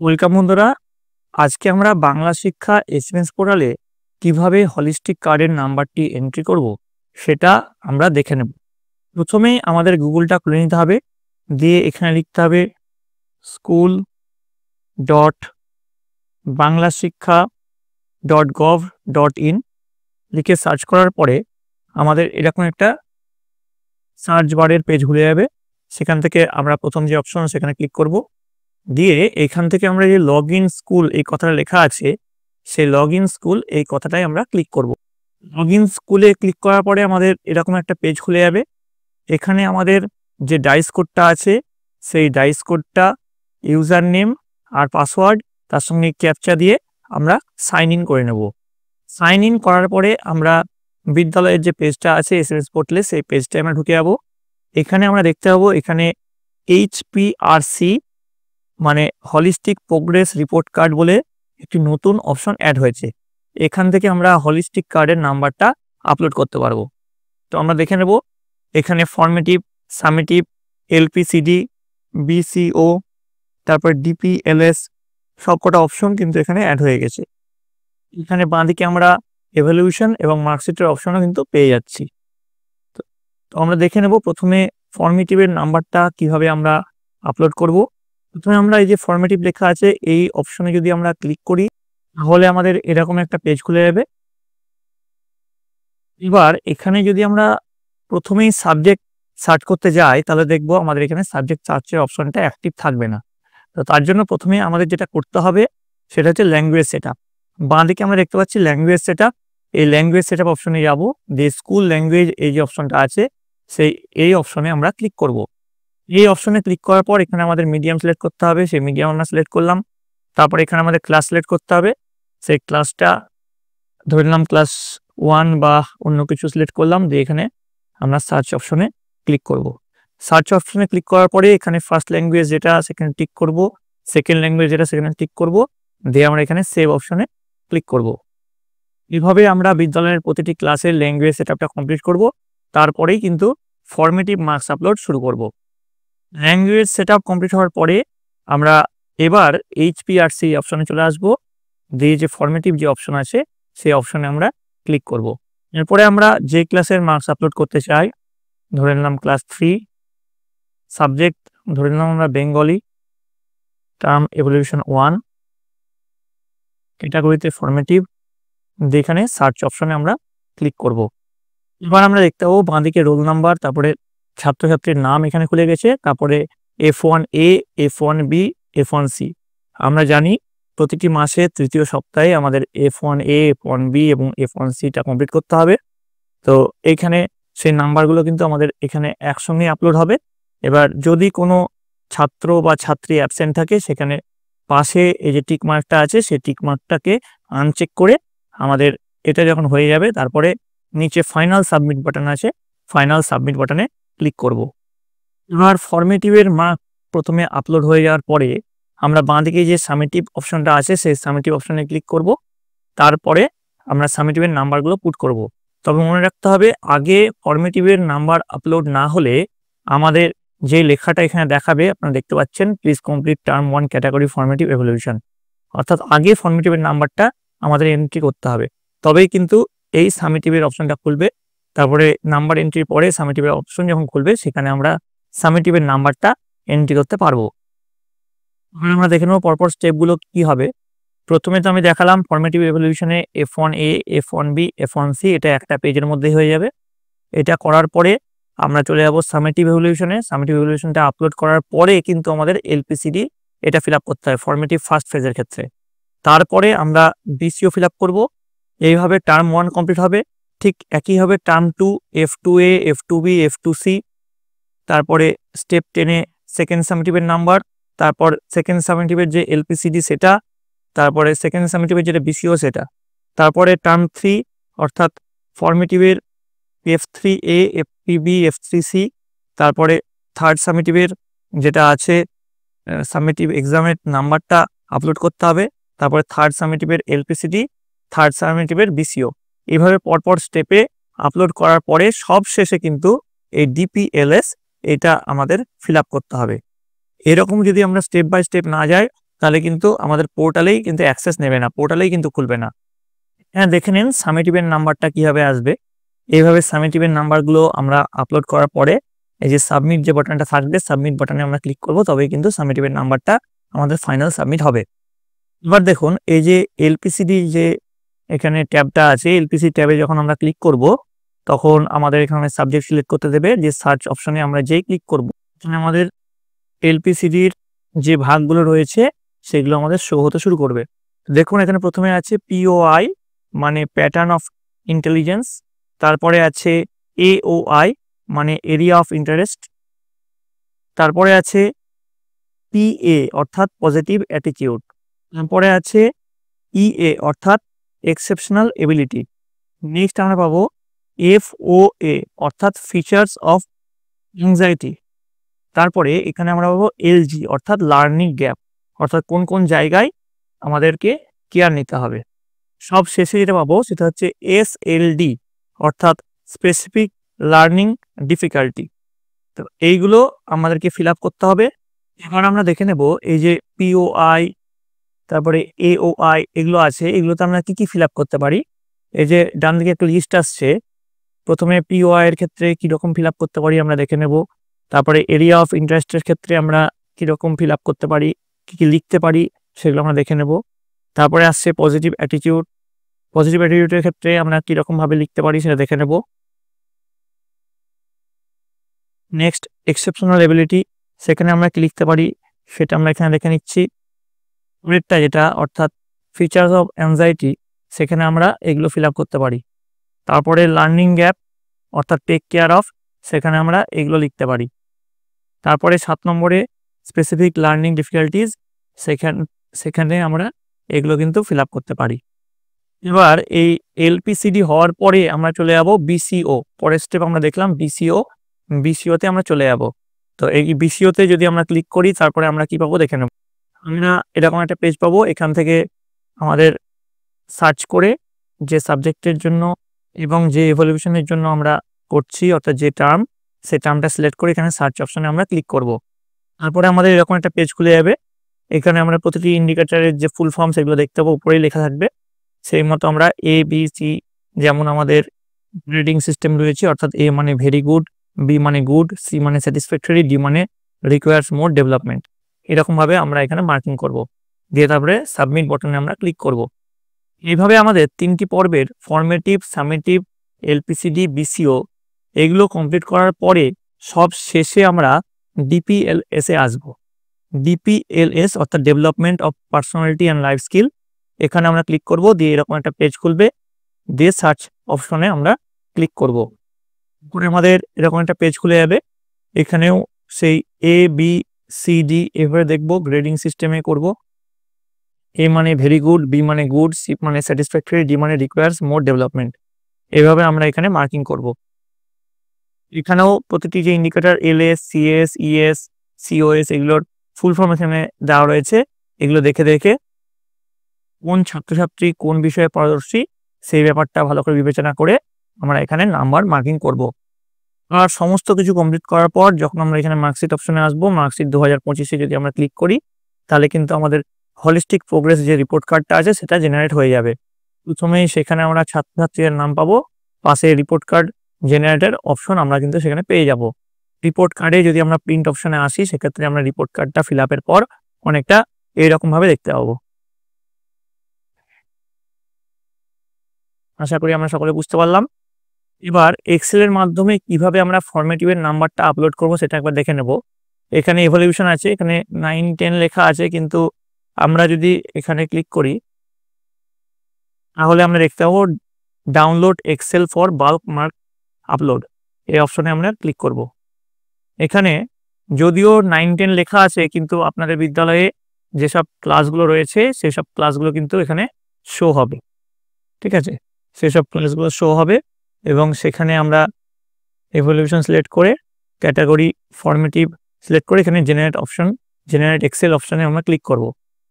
Welcome বন্ধুরা। আজকে আমরা বাংলা শিক্ষা এসএমএস পোর্টালে কিভাবে হলিস্টিক কার্ডের নাম্বারটি এন্ট্রি করব সেটা আমরা দেখে নেব। প্রথমেই আমাদের গুগলটা খুলে নিতে হবে, দিয়ে এখানে লিখতে হবে স্কুল ডট বাংলা শিক্ষা .gov.in লিখে সার্চ করার পরে আমাদের এরকম একটা সার্চ বারের পেজ খুলে যাবে। সেখান থেকে আমরা প্রথম যে অপশন সেখানে ক্লিক করব, দিয়ে এখান থেকে আমরা যে লগ ইন স্কুল এই কথাটা লেখা আছে সেই লগ ইন স্কুল এই কথাটাই আমরা ক্লিক করব। লগ ইন স্কুলে ক্লিক করার পরে আমাদের এরকম একটা পেজ খুলে যাবে। এখানে আমাদের যে ডাইস কোডটা আছে সেই ডাইস কোডটা, ইউজার নেম আর পাসওয়ার্ড তার সঙ্গে ক্যাপচা দিয়ে আমরা সাইন ইন করে নেব। সাইন ইন করার পরে আমরা বিদ্যালয়ের যে পেজটা আছে এসএমএস পোর্টালে সেই পেজটায় আমরা ঢুকে যাব। এখানে আমরা দেখতে পাবো এখানে HPRC মানে হলিস্টিক প্রোগ্রেস রিপোর্ট কার্ড বলে একটি নতুন অপশন অ্যাড হয়েছে। এখান থেকে আমরা হলিস্টিক কার্ডের নাম্বারটা আপলোড করতে পারবো। তো আমরা দেখে নেব, এখানে ফর্মেটিভ, সামেটিভ, LPCD, BCO, তারপর DPLS সবকটা অপশন কিন্তু এখানে অ্যাড হয়ে গেছে। এখানে বাঁদিকে আমরা এভালুয়েশন এবং মার্কশিটের অপশনও কিন্তু পেয়ে যাচ্ছি। তো আমরা দেখে নেব প্রথমে ফর্মেটিভের নাম্বারটা কিভাবে আমরা আপলোড করব। প্রথমে আমরা এই যে ফর্মেটিভ লেখা আছে এই অপশনে যদি আমরা ক্লিক করি তাহলে আমাদের এরকম একটা পেজ খুলে যাবে। এবার এখানে যদি আমরা প্রথমেই সাবজেক্ট সার্চ করতে যাই তাহলে দেখবো আমাদের এখানে সাবজেক্ট সার্চের অপশনটা অ্যাক্টিভ থাকবে না। তো তার জন্য প্রথমে আমাদের যেটা করতে হবে সেটা হচ্ছে ল্যাঙ্গুয়েজ সেটআপ। বাঁ দিকে আমরা দেখতে পাচ্ছি ল্যাঙ্গুয়েজ সেটআপ। এই ল্যাঙ্গুয়েজ সেটআপ অপশনে যাব, দিয়ে স্কুল ল্যাঙ্গুয়েজ এই যে অপশনটা আছে এই অপশনে আমরা ক্লিক করব। এই অপশনে ক্লিক করার পর এখানে আমাদের মিডিয়াম সিলেক্ট করতে হবে, সেই মিডিয়াম আমরা সিলেক্ট করলাম। তারপর এখানে আমাদের ক্লাস সিলেক্ট করতে হবে, সেই ক্লাসটা ধরে নিলাম ক্লাস 1 বা অন্য কিছু সিলেক্ট করলাম, দিয়ে এখানে আমরা সার্চ অপশনে ক্লিক করব। সার্চ অপশনে ক্লিক করার পরে এখানে ফার্স্ট ল্যাঙ্গুয়েজ যেটা সেখানে টিক করব, সেকেন্ড ল্যাঙ্গুয়েজ যেটা সেখানে টিক করব, দিয়ে আমরা এখানে সেভ অপশনে ক্লিক করব। এইভাবে আমরা বিদ্যালয়ের প্রতিটি ক্লাসের ল্যাঙ্গুয়েজ সেটআপটা কমপ্লিট করব। তারপরেই কিন্তু ফর্মেটিভ মার্কস আপলোড শুরু করব। ল্যাঙ্গুয়েজ সেটআপ কমপ্লিট হওয়ার পরে আমরা এবার HPRC অপশনে চলে আসব, দিয়ে যে ফর্মেটিভ যে অপশন আছে সেই অপশনে আমরা ক্লিক করব। এরপরে আমরা যে ক্লাসের মার্কস আপলোড করতে চাই, ধরে নিলাম ক্লাস 3, সাবজেক্ট ধরে নিলাম আমরা বেঙ্গলি, টার্ম এভলিউশন 1, ক্যাটাগরিতে ফর্মেটিভ, যেখানে সার্চ অপশনে আমরা ক্লিক করব। এবার আমরা দেখতে পাবো বাঁদিকে রোল নাম্বার, তারপরে ছাত্রছাত্রীর নাম এখানে খুলে গেছে, তারপরে F1A, F1B, F1C। আমরা জানি প্রতিটি মাসে তৃতীয় সপ্তাহে আমাদের F1A, F1B এবং F1Cটা কমপ্লিট করতে হবে। তো এইখানে সেই নাম্বারগুলো কিন্তু আমাদের এখানে একসঙ্গে আপলোড হবে। এবার যদি কোনো ছাত্র বা ছাত্রী অ্যাবসেন্ট থাকে সেখানে পাশে এই যে টিক মার্কটা আছে সেই টিক মার্কটাকে আনচেক করে আমাদের এটা যখন হয়ে যাবে তারপরে নিচে ফাইনাল সাবমিট বাটন আছে, ফাইনাল সাবমিট বাটনে ক্লিক করব। এবার ফর্মেটিভের মার্ক প্রথমে আপলোড হয়ে যাওয়ার পরে আমরা বাঁদিকে যে সামেটিভ অপশনটা আছে সেই সামেটিভ অপশনে ক্লিক করব। তারপরে আমরা সামেটিভের নাম্বারগুলো পুট করব। তবে মনে রাখতে হবে আগে ফর্মেটিভের নাম্বার আপলোড না হলে আমাদের যে লেখাটা এখানে দেখাবে আপনারা দেখতে পাচ্ছেন, please complete term 1 category formative evolution, অর্থাৎ আগে ফর্মেটিভের নাম্বারটা আমাদের এন্ট্রি করতে হবে, তবেই কিন্তু এই সামেটিভের অপশনটা খুলবে। তারপরে নাম্বার এন্ট্রির পরে সামেটিভের অপশন যখন খুলবে সেখানে আমরা সামেটিভের নাম্বারটা এন্ট্রি করতে পারবো। আমরা দেখে নেবো পরপর স্টেপগুলো কি হবে। প্রথমে তো আমি দেখালাম ফর্মেটিভ এভলিউশনে F1A, F1B, F1C এটা একটা পেজের মধ্যেই হয়ে যাবে। এটা করার পরে আমরা চলে যাব সামেটিভ এভলিউশনে। সামেটিভ এভলিউশনটা আপলোড করার পরে কিন্তু আমাদের LPCD এটা ফিল আপ করতে হয় ফর্মেটিভ ফার্স্ট ফেজের ক্ষেত্রে। তারপরে আমরা BCO ফিল আপ করবো। এইভাবে টার্ম 1 কমপ্লিট হবে। ঠিক একইভাবে টার্ম 2, F2A, F2B, F2C, তারপরে স্টেপ 10-এ সেকেন্ড সামেটিভের নাম্বার, তারপর সেকেন্ড সামেটিভের যে LPCD সেটা, তারপরে সেকেন্ড সামেটিভের যেটা BCO সেটা, তারপরে টার্ম 3 অর্থাৎ ফর্মেটিভের F3A, F3B, F3C, তারপরে থার্ড সামেটিভের যেটা আছে সামেটিভ এক্সামের নাম্বারটা আপলোড করতে হবে, তারপরে থার্ড সামেটিভের LPCD, থার্ড সামেটিভের BCO। এইভাবে পরপর স্টেপে আপলোড করার পরে সব শেষে কিন্তু এই DPLS এটা আমাদের ফিল আপ করতে হবে। এরকম যদি আমরা স্টেপ বাই স্টেপ না যাই তাহলে কিন্তু আমাদের পোর্টালেই কিন্তু অ্যাক্সেস নেবে না, পোর্টালেই কিন্তু খুলবে না। হ্যাঁ, দেখে নিন সামেটিভের নাম্বারটা কিভাবে আসবে। এইভাবে সামেটিভের নাম্বারগুলো আমরা আপলোড করার পরে এই যে সাবমিট যে বাটনটা থাকবে, সাবমিট বাটনে আমরা ক্লিক করব, তবেই কিন্তু সামেটিভের নাম্বারটা আমাদের ফাইনাল সাবমিট হবে। এবার দেখুন এই যে এলপিসিডি যে এখানে ট্যাবটা আছে, এলপিসি ট্যাবে যখন আমরা ক্লিক করব তখন আমাদের এখানে সাবজেক্ট সিলেক্ট করতে দেবে। যে সার্চ অপশনে আমরা যেই ক্লিক করব এখানে আমাদের এলপিসিডির যে ভাগগুলো রয়েছে সেগুলো আমাদের শো হতে শুরু করবে। দেখুন এখানে প্রথমে আছে পিওআই মানে প্যাটার্ন অফ ইন্টেলিজেন্স, তারপরে আছে এওআই মানে এরিয়া অফ ইন্টারেস্ট, তারপরে আছে পিএ অর্থাৎ পজিটিভ অ্যাটিটিউড, তারপরে আছে ইএ অর্থাৎ এক্সেপশনাল এবিলিটি। নেক্সট আমরা পাবো এফওএ অর্থাৎ ফিচার্স অফ অ্যাংজাইটি। তারপরে এখানে আমরা পাবো এলজি অর্থাৎ লার্নিং গ্যাপ, অর্থাৎ কোন কোন জায়গায় আমাদেরকে কেয়ার নিতে হবে। সব শেষে যেটা পাবো সেটা হচ্ছে এসএলডি অর্থাৎ স্পেসিফিক লার্নিং ডিফিকাল্টি। তো এইগুলো আমাদেরকে ফিল আপ করতে হবে। এবার আমরা দেখে নেব এই যে পিওআই তারপরে এওআই এগুলো আছে, এগুলোতে আমরা কি কি ফিল আপ করতে পারি। এই যে ডান দিকে একটা লিস্ট আসছে, প্রথমে পিওআই এর ক্ষেত্রে কীরকম ফিল আপ করতে পারি আমরা দেখে নেব। তারপরে এরিয়া অফ ইন্টারেস্টের ক্ষেত্রে আমরা কীরকম ফিল আপ করতে পারি, কী কী লিখতে পারি সেগুলো আমরা দেখে নেব। তারপরে আসছে পজিটিভ অ্যাটিটিউড, পজিটিভ অ্যাটিটিউডের ক্ষেত্রে আমরা কীরকমভাবে লিখতে পারি সেটা দেখে নেব। নেক্সট এক্সেপশনাল এবিলিটি, সেখানে আমরা কি লিখতে পারি সেটা আমরা এখানে দেখে নিচ্ছি। পরেরটা যেটা অর্থাৎ ফিচার্স অফ অ্যাংজাইটি, সেখানে আমরা এগুলো ফিল আপ করতে পারি। তারপরে লার্নিং গ্যাপ অর্থাৎ টেক কেয়ার অফ, সেখানে আমরা এগুলো লিখতে পারি। তারপরে 7 নম্বরে স্পেসিফিক লার্নিং ডিফিকাল্টিজ, সেখানে আমরা এগুলো কিন্তু ফিল আপ করতে পারি। এবার এই এলপিসিডি হওয়ার পরে আমরা চলে যাব বিসিও। পরের স্টেপ আমরা দেখলাম বিসিওতে আমরা চলে যাব। তো এই বিসিওতে যদি আমরা ক্লিক করি তারপরে আমরা কি পাবো দেখে নেব। আমরা এরকম একটা পেজ পাবো, এখান থেকে আমাদের সার্চ করে যে সাবজেক্টের জন্য এবং যে ইভ্যালুয়েশনের জন্য আমরা করছি অর্থাৎ যে টার্ম, সেই টার্মটা সিলেক্ট করে এখানে সার্চ অপশনে আমরা ক্লিক করব। তারপরে আমাদের এরকম একটা পেজ খুলে যাবে। এখানে আমরা প্রতিটি ইন্ডিকেটরের যে ফুল ফর্ম সেগুলো দেখতে পাবো, উপরেই লেখা থাকবে। সেই মতো আমরা এ বি সি, যেমন আমাদের গ্রেডিং সিস্টেম রয়েছে অর্থাৎ এ মানে ভেরি গুড, বি মানে গুড, সি মানে স্যাটিসফ্যাক্টরি, ডি মানে রিকোয়ার্স মোর ডেভেলপমেন্ট, এরকমভাবে আমরা এখানে মার্কিং করব। দিয়ে তারপরে সাবমিট বাটনে আমরা ক্লিক করব। এইভাবে আমাদের 3টি পর্বের ফর্মেটিভ, সামেটিভ, এলপিসিডি, বিসিও এগুলো কমপ্লিট করার পরে সব শেষে আমরা ডিপিএলএসে আসব। ডিপিএলএস অর্থাৎ development of personality and life skill, এখানে আমরা ক্লিক করব। দিয়ে এরকম একটা পেজ খুলবে, দিয়ে সার্চ অপশনে আমরা ক্লিক করব। করে আমাদের এরকম একটা পেজ খুলে যাবে। এখানেও সেই এ বি সি ডি এভাবে দেখব, গ্রেডিং সিস্টেমে করব। এ মানে ভেরি গুড, বি মানে গুড, সি মানে স্যাটিসফ্যাক্টরি, ডি মানে রিকোয়ার্স মোর ডেভেলপমেন্ট, এভাবে আমরা এখানে মার্কিং করব। এখানেও প্রতিটি যে indicator LS, CS, ES, COS এগুলোর ফুল ফর্ম এখানে দেওয়া রয়েছে। এগুলো দেখে দেখে কোন ছাত্রছাত্রী কোন বিষয়ে পারদর্শী সেই ব্যাপারটা ভালো করে বিবেচনা করে আমরা এখানে নাম্বার মার্কিং করব। আর সমস্ত কিছু কমপ্লিট করার পর যখন আমরা এখানে মার্কশিট অপশনে আসবো, মার্কশিট 2025-এ যদি আমরা ক্লিক করি তাহলে কিন্তু আমাদের হলিস্টিক প্রোগ্রেস যে রিপোর্ট কার্ডটা আছে সেটা জেনারেট হয়ে যাবে। প্রথমেই সেখানে আমরা ছাত্রছাত্রীদের নাম পাবো, পাশে রিপোর্ট কার্ড জেনারেটের অপশন আমরা কিন্তু সেখানে পেয়ে যাব। রিপোর্ট কার্ডে যদি আমরা প্রিন্ট অপশনে আসি সেক্ষেত্রে আমরা রিপোর্ট কার্ডটা ফিল আপের পর অনেকটা এইরকমভাবে দেখতে পাবো। আশা করি আমরা সকলে বুঝতে পারলাম। এবার এক্সেলের মাধ্যমে কিভাবে আমরা ফরম্যাটিভের নাম্বারটা আপলোড করব সেটা একবার দেখে নেব। এখানে ইভ্যালুয়েশন আছে, এখানে 9, 10 লেখা আছে, কিন্তু আমরা যদি এখানে ক্লিক করি তাহলে আমরা দেখতে পাবো download excel for bulk mark upload, এই অপশনে আমরা ক্লিক করব। এখানে যদিও 9, 10 লেখা আছে কিন্তু আপনাদের বিদ্যালয়ে যেসব ক্লাসগুলো রয়েছে সেসব ক্লাসগুলো কিন্তু এখানে শো হবে। ঠিক আছে, সেসব ক্লাসগুলো শো হবে এবং সেখানে আমরা ইভ্যালুয়েশন সিলেক্ট করে ক্যাটাগরি ফরম্যাটিভ সিলেক্ট করে এখানে জেনারেট এক্সেল অপশনে আমরা ক্লিক করব।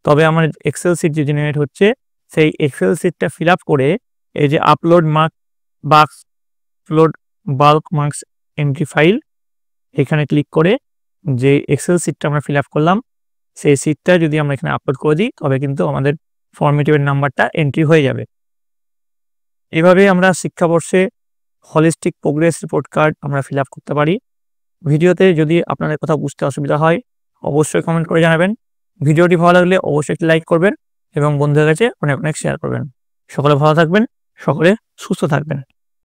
তবে আমার এক্সেল সিট যে জেনারেট হচ্ছে সেই এক্সেল সিটটা ফিল আপ করে এই যে upload bulk marks entry file, এখানে ক্লিক করে যে এক্সেল সিটটা আমরা ফিল আপ করলাম সেই সিটটা যদি আমরা এখানে আপলোড করে দিই তবে কিন্তু আমাদের ফর্মেটিভের নাম্বারটা এন্ট্রি হয়ে যাবে। এভাবে আমরা শিক্ষাবর্ষে হলিস্টিক প্রোগ্রেস রিপোর্ট কার্ড আমরা ফিল আপ করতে পারি। ভিডিওতে যদি আপনাদের কোথাও বুঝতে অসুবিধা হয় অবশ্যই কমেন্ট করে জানাবেন। ভিডিওটি ভালো লাগলে অবশ্যই একটি লাইক করবেন এবং বন্ধুদের কাছে অনেক শেয়ার করবেন। সকলে ভালো থাকবেন, সকলে সুস্থ থাকবেন।